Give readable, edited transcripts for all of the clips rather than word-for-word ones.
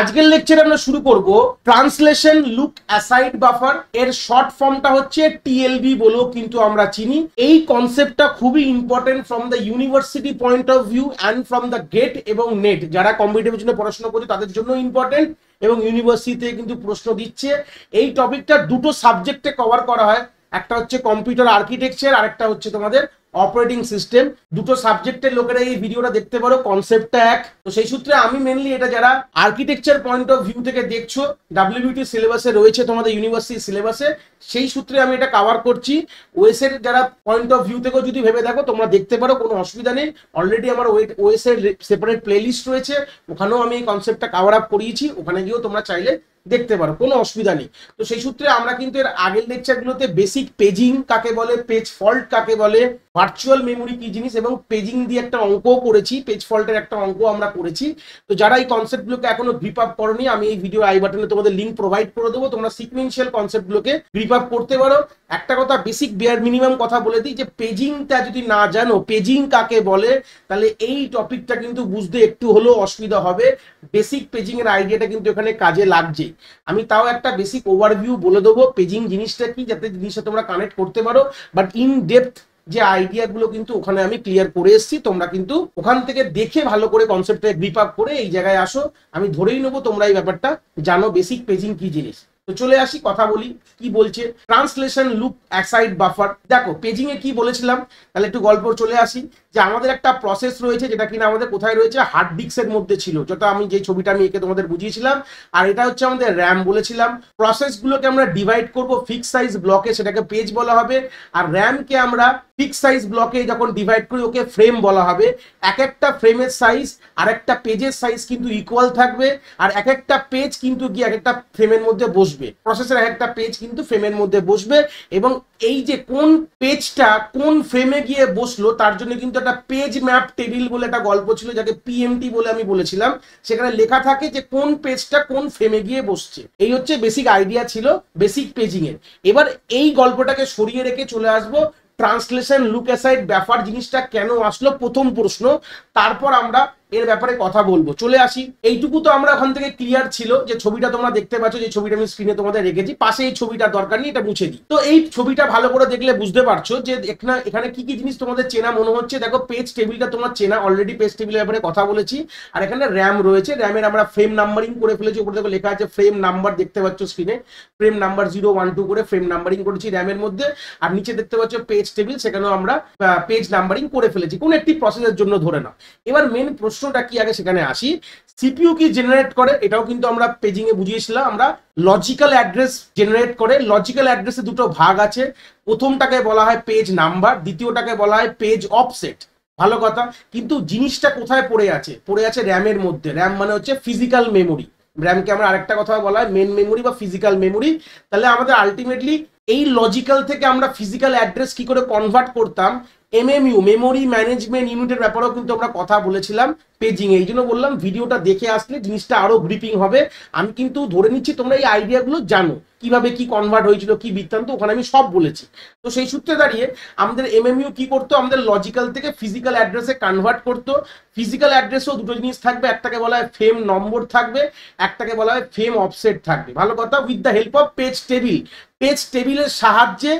আজকের লেকচারে আমরা শুরু করব ট্রান্সলেশন লুক অ্যাসাইড বাফার। এর শর্ট ফর্মটা হচ্ছে টিএলবি বলেও কিন্তু আমরা চিনি। এই কনসেপ্টটা খুবই important from the university point of view and from the GATE এবং নেট। যারা কম্পিটিটিভ জন্য পড়াশোনা করছে তাদের জন্য ইম্পর্টেন্ট এবং ইউনিভার্সিটিতে কিন্তু প্রশ্ন দিচ্ছে। এই টপিকটা দুটো সাবজেক্টে কভার করা হয়, একটা হচ্ছে কম্পিউটার আর্কিটেকচার আর একটা হচ্ছে তোমাদের অপারেটিং সিস্টেম। দুটো সাবজেক্টের লোকেরা এই ভিডিওটা দেখতে পারো, কনসেপ্টটা এক। তো সেই সূত্রে আমি মেনলি এটা যারা আর্কিটেকচার পয়েন্ট অফ ভিউ থেকে দেখছো, ডাব্লিউবিটি সিলেবাসে রয়েছে তোমাদের ইউনিভার্সিটি সিলেবাসে, সেই সূত্রে আমি এটা কভার করছি। ওএস এর যারা পয়েন্ট অফ ভিউ থেকেও যদি ভেবে দেখো তোমরা দেখতে পারো, কোনো অসুবিধা নেই। অলরেডি আমার ওএস এর সেপারেট প্লেলিস্ট রয়েছে, ওখানেও আমি এই কনসেপ্টটা কভার আপ করিয়েছি, ওখানে গিয়েও তোমরা চাইলে দেখতে পারো, কোনো অসুবিধা নেই। তো সেই সূত্রে আমরা কিন্তু এর আগের লেকচারগুলোতে বেসিক পেজিং কাকে বলে, পেজ ফল্ট কাকে বলে, ভার্চুয়াল মেমোরি কি জিনিস এবং পেজিং দিয়ে একটা অঙ্কও করেছি, পেজ ফল্টের একটা অঙ্ক আমরা করেছি। তো যারা এই কনসেপ্টগুলোকে এখনো গ্রিপ আপ করোনি, আমি এই ভিডিও আই বাটনে তোমাদের লিঙ্ক প্রোভাইড করে দেবো, তোমরা সিকুয়েন্সিয়াল কনসেপ্টগুলোকে গ্রিপ আপ করতে পারো। একটা কথা বেসিক বেয়ার মিনিমাম কথা বলে দিই, যে পেজিংটা যদি না জানো পেজিং কাকে বলে, তাহলে এই টপিকটা কিন্তু বুঝতে একটু হলেও অসুবিধা হবে। বেসিক পেজিং এর আইডিয়াটা কিন্তু এখানে কাজে লাগছে। আমি তাও একটা বেসিক ওভারভিউ বলে দেবো পেজিং জিনিসটা কি, যাতে জিনিসটা তোমরা কানেক্ট করতে পারো। বাট ইন ডেপথ যে আইডিয়াগুলো কিন্তু ওখানে আমি ক্লিয়ার করে এসেছি, তোমরা কিন্তু ওখান থেকে দেখে ভালো করে কনসেপ্টটা গ্রিপ আপ করে এই জায়গায় আসো। আমি ধরেই নেবো তোমরা এই ব্যাপারটা জানো বেসিক পেজিং কি জিনিস। তো চলে আসি, কথা বলি কি বলছে ট্রান্সলেশন লুক অ্যাসাইড বাফার। দেখো পেজিং এ কি বলেছিলাম, তাহলে একটু গল্প চলে আসি। যে আমাদের একটা প্রসেস রয়েছে যেটা কিনা আমাদের কোথায় রয়েছে, হার্ড ডিস্কের মধ্যে ছিল, যেটা আমি যে ছবিটা আমি এঁকে তোমাদের বুঝিয়েছিলাম। আর এটা হচ্ছে আমাদের র্যাম বলেছিলাম। প্রসেসগুলোকে আমরা ডিভাইড করব ফিক্স সাইজ ব্লকে, সেটাকে পেজ বলা হবে। আর র্যামকে আমরা ফিক্স সাইজ ব্লকে যখন ডিভাইড করি ওকে ফ্রেম বলা হবে। এক একটা ফ্রেমের সাইজ আর একটা পেজের সাইজ কিন্তু ইকুয়াল থাকবে, আর এক একটা পেজ কিন্তু গিয়ে এক একটা ফ্রেমের মধ্যে বসবে। প্রসেসের এক একটা পেজ কিন্তু ফ্রেমের মধ্যে বসবে, এবং এই যে কোন পেজটা কোন ফ্রেমে গিয়ে বসলো তার জন্য কিন্তু একটা পেজ ম্যাপ টেবিল বলে একটা গল্প ছিল, যাকে পিএমটি বলে আমি বলেছিলাম। সেখানে লেখা থাকে যে কোন পেজটা কোন ফ্রেমে গিয়ে বসছে। এই হচ্ছে বেসিক আইডিয়া ছিল বেসিক পেজিং এর। এবার এই গল্পটাকে সরিয়ে রেখে চলে আসবো ট্রান্সলেশন লুক অ্যাসাইড ব্যাপার জিনিসটা কেন আসলো, প্রথম প্রশ্ন। তারপর আমরা এর ব্যাপারে কথা বলবো। চলে আসি, এইটুকু তো আমরা ওখান থেকে ক্লিয়ার ছিল। যে ছবিটা তোমরা দেখতে পাচ্ছ, যে ছবিটা আমি স্ক্রিনে তোমাদের রেখেছি, পাশে এই ছবিটার দরকার নেই, এটা মুছে দিই। তো এই ছবিটা ভালো করে দেখলে বুঝতে পারছো যে এখানে কি কি জিনিস তোমাদের চেনা মনে হচ্ছে। দেখো পেজ টেবিলটা তোমার চেনা, অলরেডি পেজ টেবিলের ব্যাপারে কথা বলেছি। আর এখানে র্যাম রয়েছে, র্যামের আমরা ফ্রেম নাম্বারিং করে ফেলেছি। উপরে দেখো লেখা আছে ফ্রেম নাম্বার, দেখতে পাচ্ছ স্ক্রিনে ফ্রেম নাম্বার 0 1 2 করে ফ্রেম নাম্বারিং করেছি র্যামের মধ্যে। আর নিচে দেখতে পাচ্ছ পেজ টেবিল, সেখানেও আমরা পেজ নাম্বারিং করে ফেলেছি কোন একটি প্রসেসের জন্য ধরে নাও। এবার মেন প্রশ্নটা কি, আগে সেখানে আসি। সিপিইউ কি জেনারেট করে, এটাও কিন্তু আমরা পেজিং এ বুঝিয়েছিলাম। আমরা লজিক্যাল অ্যাড্রেস জেনারেট করে। লজিক্যাল অ্যাড্রেসে দুটো ভাগ আছে, প্রথমটাকে বলা হয় পেজ নাম্বার, দ্বিতীয়টাকে বলা হয় পেজ অফসেট। ভালো কথা, কিন্তু জিনিসটা কোথায় পড়ে আছে, পড়ে আছে র্যামের মধ্যে। র্যাম মানে হচ্ছে ফিজিক্যাল মেমোরি। র্যামকে আমরা আরেকটা কথা বলা হয় মেন মেমোরি বা ফিজিক্যাল মেমোরি। তাহলে আমাদের আলটিমেটলি এই লজিক্যাল থেকে আমরা ফিজিক্যাল অ্যাড্রেস কি করে কনভার্ট করতাম, এমএমইউ মেমোরি ম্যানেজমেন্ট ইউনিটের ব্যাপারেও কিন্তু আমরা কথা বলেছিলাম পেজিং। এই জন্য বললাম ভিডিওটা দেখে আসলে জিনিসটা আরো গ্রিপিং হবে। আমি কিন্তু ধরে নিচ্ছি তোমরা এই আইডিয়াগুলো জানো, কিভাবে কি কনভার্ট হয়েছিল, কি বৃত্তান্ত, ওখানে আমি সব বলেছি। তো সেই সূত্রে দাঁড়িয়ে আমাদের এমএমইউ কি করতো, আমাদের লজিক্যাল থেকে ফিজিক্যাল অ্যাড্রেসে কনভার্ট করতো। ফিজিক্যাল অ্যাড্রেসেও দুটো জিনিস থাকবে, একটাকে বলা হয় ফ্রেম নম্বর থাকবে, একটাকে বলা হয় ফ্রেম অফসেট থাকবে। ভালো কথা, with the help of page table. Page টেবিলের সাহায্যে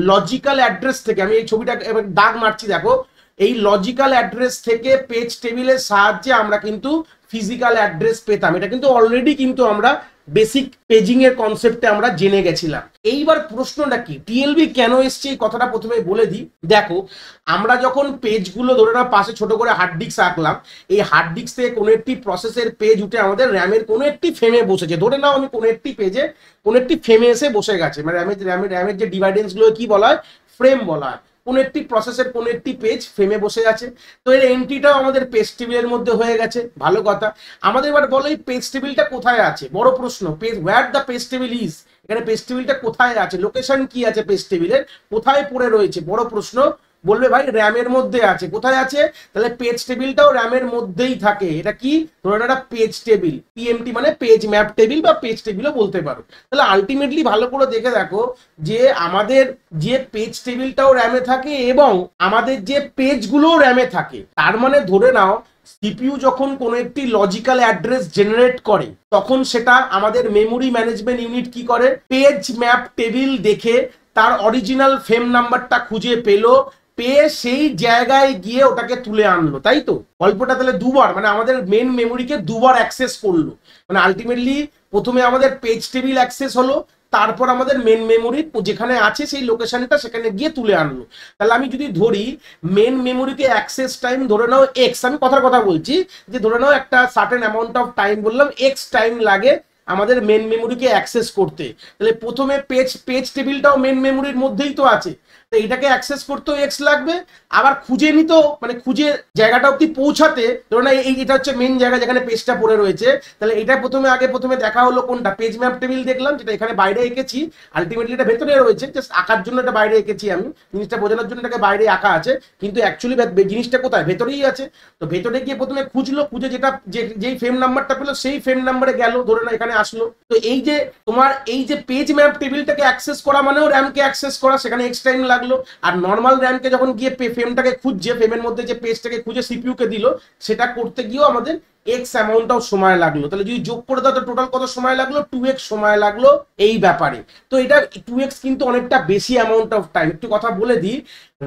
লজিক্যাল অ্যাড্রেস থেকে, আমি এই ছবিটা দাগ মারছি দেখো, এই লজিক্যাল অ্যাড্রেস থেকে পেজ টেবিলের সাহায্যে আমরা কিন্তু ফিজিক্যাল অ্যাড্রেস পেতাম। এটা কিন্তু অলরেডি কিন্তু আমরা বেসিক পেজিং এর কনসেপ্টে আমরা জেনে গেছিলাম। এইবার প্রশ্নটা কি, টিএলবি কেন এসছে এই কথাটা প্রথমে বলে দিই। দেখো আমরা যখন পেজগুলো ধরে নাও পাশে ছোট করে হার্ড ডিস্ক রাখলাম, এই হার্ড ডিস্ক থেকে কোনো একটি প্রসেসের পেজ উঠে আমাদের র্যামের কোনো একটি ফ্রেমে বসেছে। ধরে নাও আমি কোনো একটি পেজে কোনো একটি ফ্রেমে এসে বসে গেছে, মানে র্যামের যে ডিভাইডেন্স গুলো কি বলা হয়, ফ্রেম বলা হয়। কোন একটি প্রসেসের কোন একটি পেজ ফ্রেমে বসে আছে। তো এর এন্ট্রিটাও আমাদের পেজ টেবিলের মধ্যে হয়ে গেছে। ভালো কথা, আমাদের এবার বলো এই পেজ টেবিলটা কোথায় আছে, বড় প্রশ্ন। Page where the page table is, এখানে পেজ টেবিলটা কোথায় আছে, লোকেশন কি আছে পেজ টেবিলের, কোথায় পড়ে রয়েছে, বড় প্রশ্ন। বলবে ভাই র্যামের মধ্যে আছে, কোথায় আছে, তাহলে পেজ টেবিলটাও র্যামের মধ্যেই থাকে। এটা কি, ধরুন একটা পেজ টেবিল, পিএমটি মানে পেজ ম্যাপ টেবিল বা পেজ টেবিলও বলতে পারো। তাহলে আলটিমেটলি ভালো করে দেখে দেখো যে আমাদের যে পেজ টেবিলটাও র্যামে থাকে এবং আমাদের যে পেজগুলোও র্যামে থাকে। তার মানে ধরে নাও সিপিইউ যখন কোনো একটি লজিক্যাল অ্যাড্রেস জেনারেট করে তখন সেটা আমাদের মেমোরি ম্যানেজমেন্ট ইউনিট কি করে, পেজ ম্যাপ টেবিল দেখে তার অরিজিনাল ফ্রেম নাম্বারটা খুঁজে পেলো, পেয়ে সেই জায়গায় গিয়ে ওটাকে তুলে আনলো। তাই তো গল্পটা তাহলে দুবার, মানে আমাদের মেন মেমোরিকে দুবার অ্যাক্সেস করলো। মানে আলটিমেটলি প্রথমে আমাদের পেজ টেবিল অ্যাক্সেস হলো, তারপর আমাদের মেন মেমোরি যেখানে আছে সেই লোকেশনটা সেখানে গিয়ে তুলে আনলো। তাহলে আমি যদি ধরি মেন মেমোরিকে অ্যাক্সেস টাইম ধরে নাও এক্স, আমি কথার কথা বলছি যে ধরে নাও একটা সার্টেন অ্যামাউন্ট অফ টাইম বললাম, এক্স টাইম লাগে আমাদের মেন মেমোরিকে অ্যাক্সেস করতে। তাহলে প্রথমে পেজ টেবিলটাও মেন মেমোরির মধ্যেই তো আছে, তো এটাকে অ্যাক্সেস করতেও এক্স লাগবে, আবার খুঁজে নিতেও মানে খুঁজে জায়গাটা অব্দি পৌঁছাতে ধরুন এটা হচ্ছে মেন জায়গা যেখানে পেজটা পড়ে রয়েছে। তাহলে এটা প্রথমে দেখা হলো কোনটা, পেজ ম্যাপ টেবিল দেখলাম যেটা এখানে বাইরে এঁকেছি, আলটিমেটলি এটা ভেতরে রয়েছে, জাস্ট আঁকার জন্য এটা বাইরে এঁকেছি, আমি জিনিসটা বোঝানোর জন্য এটাকে বাইরে আঁকা আছে, কিন্তু অ্যাকচুয়ালি জিনিসটা কোথায়, ভেতরেই আছে। তো ভেতরে গিয়ে প্রথমে খুঁজলো, খুঁজে যেটা যেই ফ্রেম নাম্বারটা পেলো সেই ফ্রেম নাম্বারে গেল, ধরে না এখানে আসলো। তো এই যে তোমার এই যে পেজ ম্যাপ টেবিলটাকে অ্যাক্সেস করা মানেও র্যামকে অ্যাক্সেস করা, সেখানে এক্স টাইম লাগলো। আর নর্মাল র্যামকে যখন গিয়ে ফ্রেমটাকে খুঁজছে, ফ্রেমের মধ্যে যে পেজটাকে খুঁজে সিপিইউ কে দিল, সেটা করতে গিয়েও আমাদের এক্স অ্যামাউন্ট অফ সময় লাগলো। তাহলে যদি যোগ করে দাও তো টোটাল কত সময় লাগলো, 2x সময় লাগলো এই ব্যাপারে। তো এটা 2x কিন্তু অনেকটা বেশি অ্যামাউন্ট অফ টাইম। একটু কথা বলে দিই,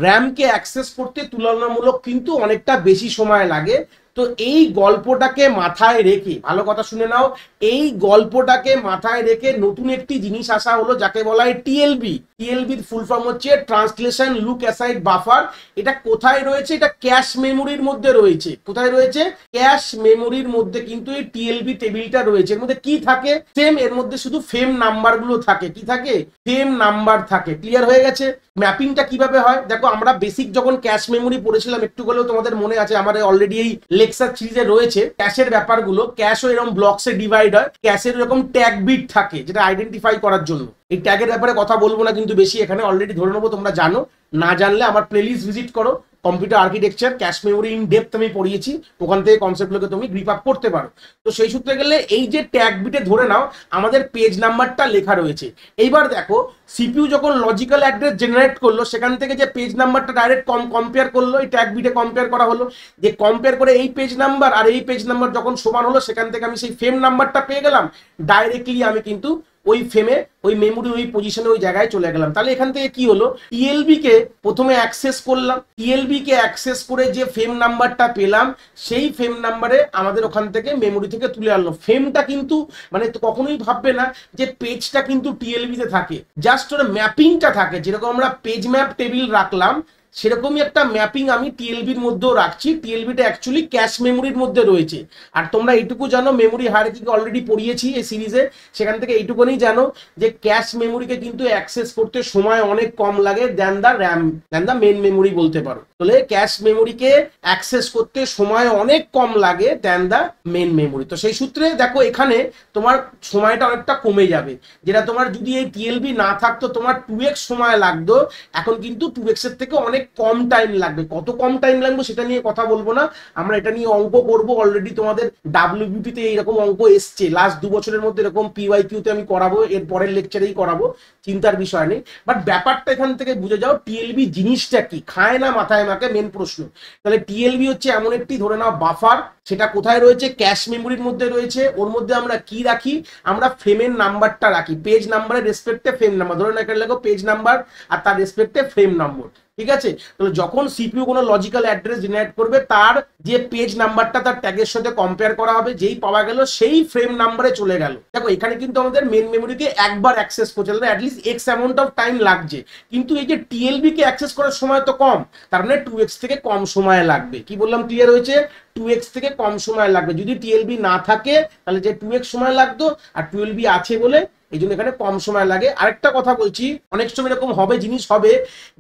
র্যামকে অ্যাক্সেস করতে তুলনামূলক কিন্তু অনেকটা বেশি সময় লাগে। তো এই গল্পটাকে মাথায় রেখে, ভালো কথা শুনে নাও, এই গল্পটাকে মাথায় রেখে নতুন একটি জিনিস আসা হলো যাকে বলা হয় টিএলবি। টিএলবির ফুল ফর্ম হচ্ছে ট্রান্সলেশন লুক অ্যাসাইড বাফার। এটা কোথায় রয়েছে, এটা ক্যাশ মেমোরির মধ্যে রয়েছে। কোথায় রয়েছে, ক্যাশ মেমোরির মধ্যে কিন্তু এই টিএলবি টেবিলটা রয়েছে। এর মধ্যে কি থাকে, সেম, এর মধ্যে শুধু ফ্রেম নাম্বার গুলো থাকে। কি থাকে, ফ্রেম নাম্বার থাকে। ক্লিয়ার হয়ে গেছে। ম্যাপিংটা কিভাবে হয় দেখো, আমরা বেসিক যখন ক্যাশ মেমোরি পড়েছিলাম একটু হলেও তোমাদের মনে আছে, আমাদের অলরেডি এই লেকচার সিরিজে রয়েছে ক্যাশের ব্যাপারগুলো। ক্যাশও এরকম ব্লকসে ডিভাইড হয়, ক্যাশের এরকম ট্যাগ বিট থাকে যেটা আইডেন্টিফাই করার জন্য। এই ট্যাগের ব্যাপারে কথা বলবো না কিন্তু বেশি, এখানে অলরেডি ধরে নেবো তোমরা জানো। না জানলে আমার প্লেলিস্ট ভিজিট করো, computer architecture cache memory in depth আমি পড়িয়েছি, ওখান থেকে কনসেপ্টগুলোকে তুমি গ্রিপ আপ করতে পারো। তো সেই সূত্রে গেলে এই যে ট্যাগ বিটে ধরে নাও আমাদের পেজ নাম্বারটা লেখা রয়েছে। এইবার দেখো সিপিইউ যখন লজিক্যাল অ্যাড্রেস জেনারেট করলো, সেখান থেকে যে পেজ নাম্বারটা ডাইরেক্ট কম্পেয়ার করলো, এই ট্যাগ বিটে কম্পেয়ার করা হলো, যে কম্পেয়ার করে এই পেজ নাম্বার আর এই পেজ নাম্বার যখন সমান হলো, সেখান থেকে আমি সেই ফ্রেম নাম্বারটা পেয়ে গেলাম। ডাইরেক্টলি আমি কিন্তু ওই ফ্রেমে, ওই মেমোরি, ওই পজিশনে, ওই জায়গায় চলে গেলাম। তাহলে এখান থেকে কি হলো, টিএলবি কে প্রথমে অ্যাক্সেস করলাম, টিএলবি কে অ্যাক্সেস করে যে ফ্রেম নাম্বারটা পেলাম, সেই ফ্রেম নাম্বারে আমাদের ওখান থেকে মেমোরি থেকে তুলে আনলো। ফ্রেমটা কিন্তু মানে তো কখনোই ভাববে না যে পেজটা কিন্তু টিএলবি তে থাকে, জাস্ট ওর ম্যাপিংটা থাকে। যেরকম আমরা পেজ ম্যাপ টেবিল রাখলাম, সেরকমই একটা ম্যাপিং আমি টিএলবির মধ্যেও রাখছি। টিএলবিটা অ্যাকচুয়ালি ক্যাশ মেমোরির মধ্যে রয়েছে। আর তোমরা এইটুকু জানো, মেমোরি হায়ারার্কিকে অলরেডি পড়িয়েছি এই সিরিজে, সেখান থেকে এইটুকুনি জানো যে ক্যাশ মেমোরিকে কিন্তু অ্যাক্সেস করতে সময় অনেক কম লাগে than the RAM, than the main memory বলতে পারো। তাহলে ক্যাশ মেমোরিকে অ্যাক্সেস করতে সময় অনেক কম লাগে দ্যান দ্য মেন মেমোরি। তো সেই সূত্রে দেখো এখানে তোমার সময়টা অনেকটা কমে যাবে। যেটা তোমার যদি এই টিএলবি না থাকতো তোমার 2x সময় লাগতো, এখন কিন্তু 2x এর থেকে অনেক কম টাইম লাগবে। কত কম টাইম লাগবে সেটা নিয়ে কথা বলবো না, আমরা এটা নিয়ে অঙ্ক করবো। অলরেডি তোমাদের ডাব্লিউবিপি তে এইরকম অঙ্ক এসছে, লাস্ট 2 বছরের মধ্যে এরকম পিওয়াইকিউ তে আমি করাবো, এর পরের লেকচারেই করাবো, চিন্তার বিষয় নেই। বাট ব্যাপারটা এখান থেকে বুঝে যাও টিএলবি জিনিসটা কি, খায় না মাথায় মাকে মেন প্রশ্ন। তাহলে টিএলবি হচ্ছে এমন একটি ধরে নাও বাফার, সেটা কোথায় রয়েছে, ক্যাশ মেমোরির মধ্যে রয়েছে। ওর মধ্যে আমরা কি রাখি, আমরা ফ্রেমের নাম্বারটা রাখি, পেজ নাম্বারের রেসপেক্টে ফ্রেম নাম্বার, ধরে না এখানে লেখো পেজ নাম্বার আর তার রেসপেক্টে ফ্রেম নম্বর। ঠিক আছে, তাহলে যখন সিপিইউ কোনো লজিক্যাল অ্যাড্রেস জেনারেট করবে, তার যে পেজ নাম্বারটা তার ট্যাগের সাথে কম্পেয়ার করা হবে, যেই পাওয়া গেল সেই ফ্রেম নাম্বারে চলে গেল। দেখো এখানে কিন্তু আমাদের মেন মেমোরিকে একবার অ্যাক্সেস করছে, তাহলে at least x amount of time লাগছে। কিন্তু এই যে টিএলবি কে অ্যাক্সেস করার সময় তো কম, তার মানে 2x থেকে কম সময় লাগবে। কি বললাম, ক্লিয়ার হয়েছে? 2x থেকে কম সময় লাগবে। যদি টিএলবি না থাকে তাহলে যে 2x সময় লাগতো, আর টিএলবি আছে বলে এই জন্য এখানে কম সময় লাগে। আরেকটা কথা বলছি, অনেক সময় এরকম হবে, জিনিস হবে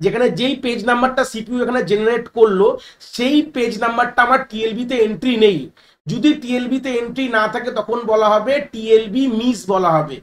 যেখানে যেই পেজ নাম্বারটা সিপিইউ এখানে জেনারেট করলো, সেই পেজ নাম্বারটা আমার টিএলবি তে এন্ট্রি নেই। যদি টিএলবি তে এন্ট্রি না থাকে তখন বলা হবে টিএলবি মিস বলা হবে।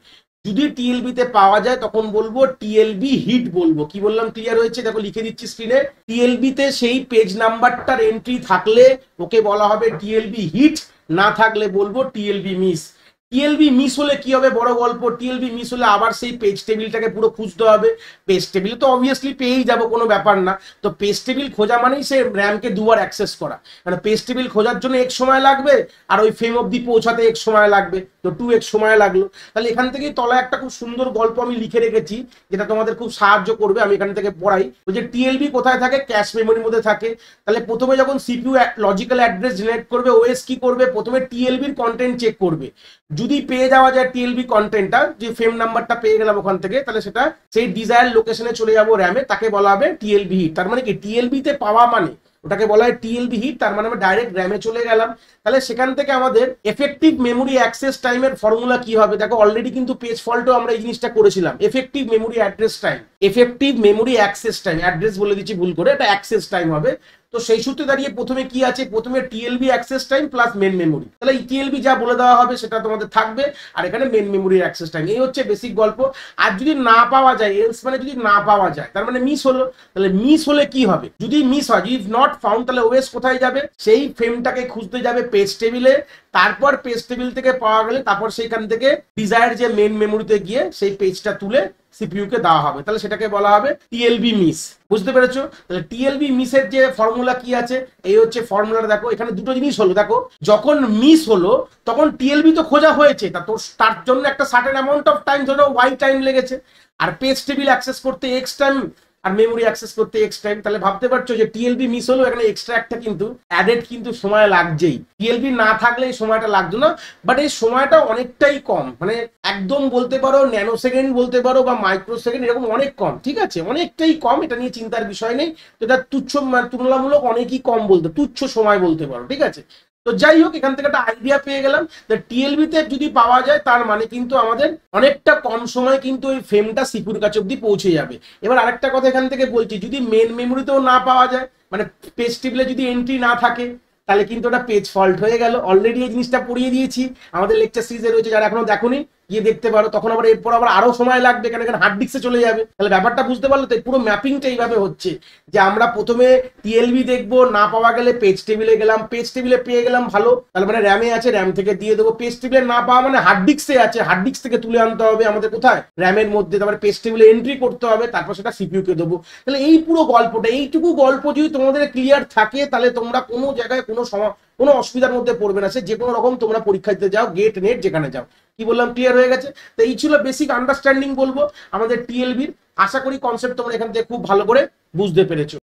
যদি টিএলবি তে পাওয়া যায় তখন বলবো টিএলবি হিট বলবো। কি বললাম ক্লিয়ার হয়েছে? দেখো লিখে দিচ্ছি স্ক্রিনে, টিএলবি তে সেই পেজ নাম্বারটার এন্ট্রি থাকলে ওকে বলা হবে টিএলবি হিট, না থাকলে বলবো টিএলবি মিস। টিএলবি মিস হলে কি হবে? বড় গল্প। টিএলবি মিস হলে আবার সেই পেজ টেবিলটাকে পুরো খুঁজতে হবে। পেজ টেবিল তো অবভিয়াসলি পেয়েই যাবো, কোনো ব্যাপার না। তো পেজ টেবিল খোঁজা মানেই সে র্যামকে দুবার অ্যাক্সেস করা, মানে পেজ টেবিল খোঁজার জন্য এক সময় লাগবে আর ওই ফ্রেম অবধি পৌঁছাতে এক সময় লাগবে, তো 2x সময় লাগলো। তাহলে এখান থেকেই তলায় একটা খুব সুন্দর গল্প আমি লিখে রেখেছি যেটা তোমাদের খুব সাহায্য করবে। আমি এখান থেকে পড়াই যে টিএলবি কোথায় থাকে, ক্যাশ মেমোরির মধ্যে থাকে। তাহলে প্রথমে যখন সিপিইউ লজিক্যাল অ্যাড্রেস জেনারেট করবে, ওএস কি করবে? প্রথমে টিএলবির কন্টেন্ট চেক করবে। যদি পেয়ে যাওয়া যায় টিএলবি কন্টেন্টটা, যে ফ্রেম নাম্বারটা পেয়ে গেলাম ওখান থেকে, তাহলে সেটা সেই ডিজায়ার লোকেশনে চলে যাবো র্যামে, তাকে বলা হবে টিএলবি হিট। তার মানে কি টিএলবি তে পাওয়া মানে ওটাকে বলা হয় টিএলবি হিট, তার মানে আমরা ডাইরেক্ট র্যামে চলে গেলাম। তাহলে সেখান থেকে আমাদের এফেক্টিভ মেমোরি অ্যাক্সেস টাইমের ফর্মুলা কি হবে? দেখো অলরেডি কিন্তু পেজ ফল্টও আমরা এই জিনিসটা করেছিলাম। Effective memory address time, effective memory access time, address বলে দিচ্ছি ভুল করে, এটা অ্যাক্সেস টাইম হবে। তো সেই সূত্রে দাঁড়িয়ে প্রথমে কি আছে? প্রথমে TLB access time plus main memory. তাহলে টিএলবি যা বলে দেওয়া হবে সেটা তোমাদের থাকবে, আর এখানে মেন মেমোরির অ্যাক্সেস টাইম। এই হচ্ছে বেসিক গল্প। আর যদি না পাওয়া যায়, এলস মানে যদি না পাওয়া যায়, তার মানে মিস হলো। তাহলে মিস হলে কি হবে? যদি মিস হয়, যদি নট ফাউন্ড, তাহলে ওএস কোথায় যাবে? সেই ফ্রেমটাকে খুঁজতে যাবে পেজ টেবিলে। তারপর পেজ টেবিল থেকে পাওয়া গেলে তারপর সেইখান থেকে ডিজায়ার যে মেন মেমোরিতে গিয়ে সেই পেজটা তুলে সিপিইউ কে দেওয়া হবে। তাহলে সেটাকে বলা হবে টিএলবি মিস। বুঝতে পেরেছো? তাহলে টিএলবি মিসের যে ফর্মুলা কি আছে, এই হচ্ছে ফর্মুলাটা। দেখো এখানে দুটো জিনিস হলো। দেখো যখন মিস হলো তখন টিএলবি তো খোঁজা হয়েছে, তার জন্য একটা সার্টেন অ্যামাউন্ট অফ টাইম, ধরো ওয়াই টাইম লেগেছে। আর পেজ টেবিল অ্যাক্সেস করতে এক্স টাইম, আর মেমোরি অ্যাক্সেস করতে এক্স টাইম। তাহলে ভাবতে পারছো যে টিএলবি মিস হলো, এখানে এক্সট্রা একটা কিন্তু অ্যাডেড কিন্তু সময় লাগছেই। টিএলবি না থাকলে এই সময়টা লাগতো না, বাট এই সময়টা অনেকটাই কম, মানে একদম বলতে পারো ন্যানো সেকেন্ড বলতে পারো, বা মাইক্রো সেকেন্ড, এরকম অনেক কম। ঠিক আছে, অনেকটাই কম, এটা নিয়ে চিন্তার বিষয় নেই। তো এটা তুচ্ছ, তুলনামূলক অনেকই কম বলতে, তুচ্ছ সময় বলতে পারো। ঠিক আছে, তো যাই হোক, এখান থেকে একটা আইডিয়া পেয়ে গেলাম। টিএলবি তে যদি পাওয়া যায় তার মানে কিন্তু আমাদের অনেকটা কম সময় কিন্তু ওই ফ্রেমটা সিপিইউর কাছে অব্দি পৌঁছে যাবে। এবার আরেকটা কথা এখান থেকে বলছি, যদি মেন মেমোরিতেও না পাওয়া যায়, মানে পেজ টেবিলে যদি এন্ট্রি না থাকে, তাহলে কিন্তু ওটা পেজ ফল্ট হয়ে গেল। অলরেডি এই জিনিসটা পড়িয়ে দিয়েছি আমাদের লেকচার সিরিজে রয়েছে, যারা এখনো দেখোনি গিয়ে দেখতে পারো। তখন আবার এরপর আবার আরো সময় লাগবে, কারণ এখানে হার্ড ডিস্কে চলে যাবে। তাহলে ব্যাপারটা বুঝতে পারলো তো? পুরো ম্যাপিংটা এইভাবে হচ্ছে যে আমরা প্রথমে টিএলবি দেখবো, না পাওয়া গেলে পেজ টেবিলে গেলাম, পেজ টেবিলে পেয়ে গেলাম, ভালো, তাহলে মানে র্যামে আছে, র্যাম থেকে দিয়ে দেবো। পেজ টেবিলে না পাওয়া মানে হার্ড ডিস্কে আছে, হার্ড ডিস্ক থেকে তুলে আনতে হবে আমাদের কোথায়? র্যামের মধ্যে। তারপরে পেজ টেবিলে এন্ট্রি করতে হবে, তারপর সেটা সিপিইউ কে দেবো। তাহলে এই পুরো গল্পটা, এইটুকু গল্প যদি তোমাদের ক্লিয়ার থাকে, তাহলে তোমরা কোনো জায়গায় কোনো অসুবিধার মধ্যে পড়বে না। সে যে কোনো রকম তোমরা পরীক্ষা দিতে যাও, গেট নেট যেখানে যাও। কি বললাম, ক্লিয়ার হয়ে গেছে? তো এই ছিল বেসিক আন্ডারস্ট্যান্ডিং বলবো আমাদের টিএলবির। আশা করি কনসেপ্ট তোমরা এখান থেকে খুব ভালো করে বুঝতে পেরেছো।